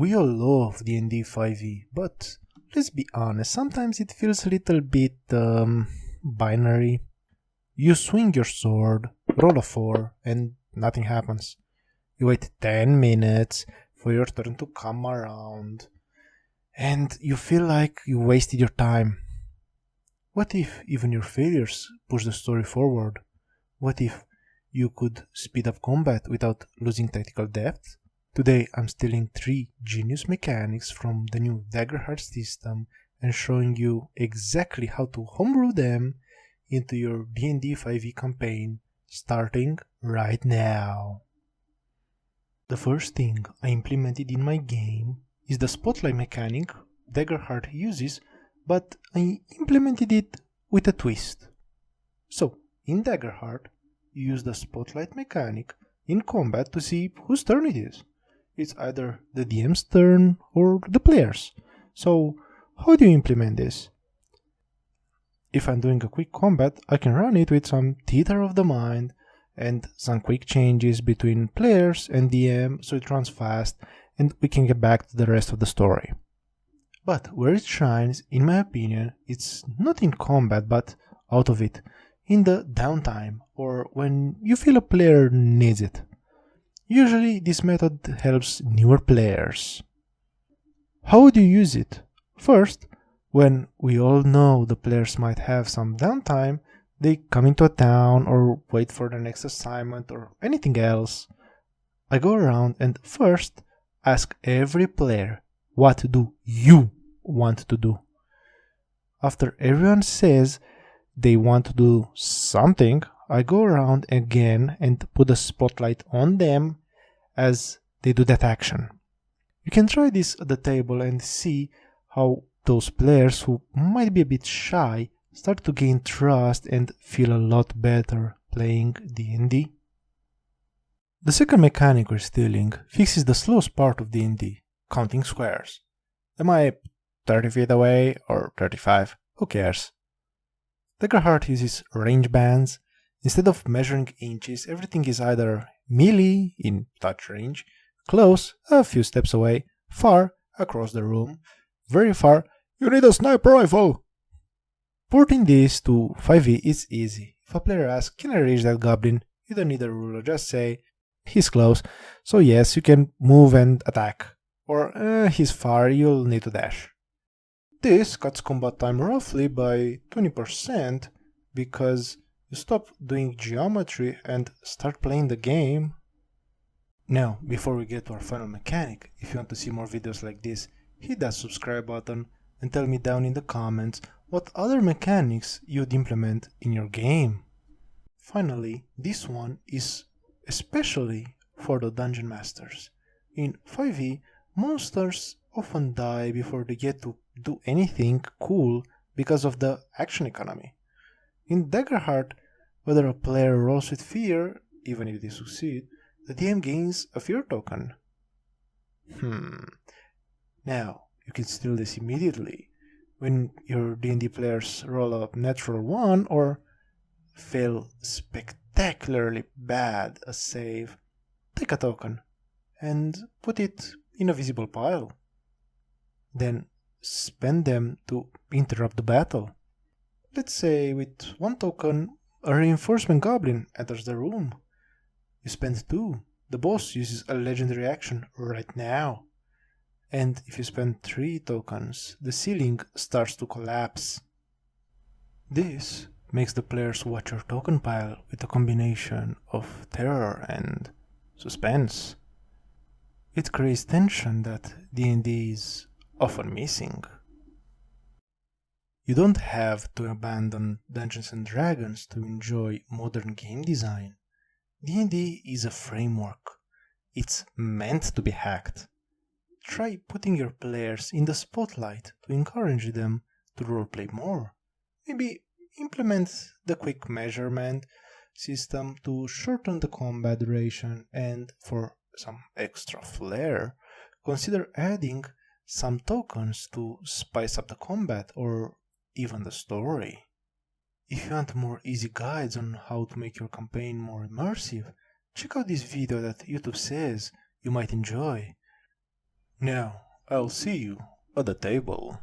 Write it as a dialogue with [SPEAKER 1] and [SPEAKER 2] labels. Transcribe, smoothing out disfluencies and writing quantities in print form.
[SPEAKER 1] We all love D&D 5e, but let's be honest, sometimes it feels a little bit binary. You swing your sword, roll a 4, and nothing happens. You wait 10 minutes for your turn to come around, and you feel like you wasted your time. What if even your failures push the story forward? What if you could speed up combat without losing tactical depth? Today I'm stealing 3 genius mechanics from the new Daggerheart system and showing you exactly how to homebrew them into your D&D 5e campaign, starting right now. The first thing I implemented in my game is the spotlight mechanic Daggerheart uses, but I implemented it with a twist. So, in Daggerheart, you use the spotlight mechanic in combat to see whose turn it is. It's either the DM's turn or the player's. So, how do you implement this? If I'm doing a quick combat, I can run it with some theater of the mind and some quick changes between players and DM so it runs fast and we can get back to the rest of the story. But where it shines, in my opinion, it's not in combat but out of it, in the downtime or when you feel a player needs it. Usually this method helps newer players. How would you use it? First, when we all know the players might have some downtime, they come into a town or wait for the next assignment or anything else. I go around and first ask every player, what do you want to do? After everyone says they want to do something, I go around again and put a spotlight on them as they do that action. You can try this at the table and see how those players who might be a bit shy start to gain trust and feel a lot better playing D&D. The second mechanic we're stealing fixes the slowest part of D&D, counting squares. Am I 30 feet away or 35? Who cares? Daggerheart uses range bands. Instead of measuring inches, everything is either melee, in touch range, close, a few steps away, far, across the room, very far, you need a sniper rifle! Porting this to 5e is easy. If a player asks, can I reach that goblin? You don't need a ruler, just say, he's close, so yes, you can move and attack. Or, he's far, you'll need to dash. This cuts combat time roughly by 20% because you stop doing geometry and start playing the game. Now, before we get to our final mechanic, if you want to see more videos like this, hit that subscribe button and tell me down in the comments what other mechanics you'd implement in your game. Finally, this one is especially for the dungeon masters. In 5e, monsters often die before they get to do anything cool because of the action economy. In Daggerheart, whether a player rolls with fear, even if they succeed, the DM gains a fear token. Now, you can steal this immediately. When your D&D players roll a natural 1 or fail spectacularly bad a save, take a token and put it in a visible pile. Then spend them to interrupt the battle. Let's say with 1 token, a reinforcement goblin enters the room. You spend 2. The boss uses a legendary action right now. And if you spend 3 tokens, the ceiling starts to collapse. This makes the players watch your token pile with a combination of terror and suspense. It creates tension that D&D is often missing. You don't have to abandon Dungeons & Dragons to enjoy modern game design. D&D is a framework. It's meant to be hacked. Try putting your players in the spotlight to encourage them to roleplay more. Maybe implement the quick measurement system to shorten the combat duration, and for some extra flair, consider adding some tokens to spice up the combat or even the story. If you want more easy guides on how to make your campaign more immersive, check out this video that YouTube says you might enjoy. Now, I'll see you at the table.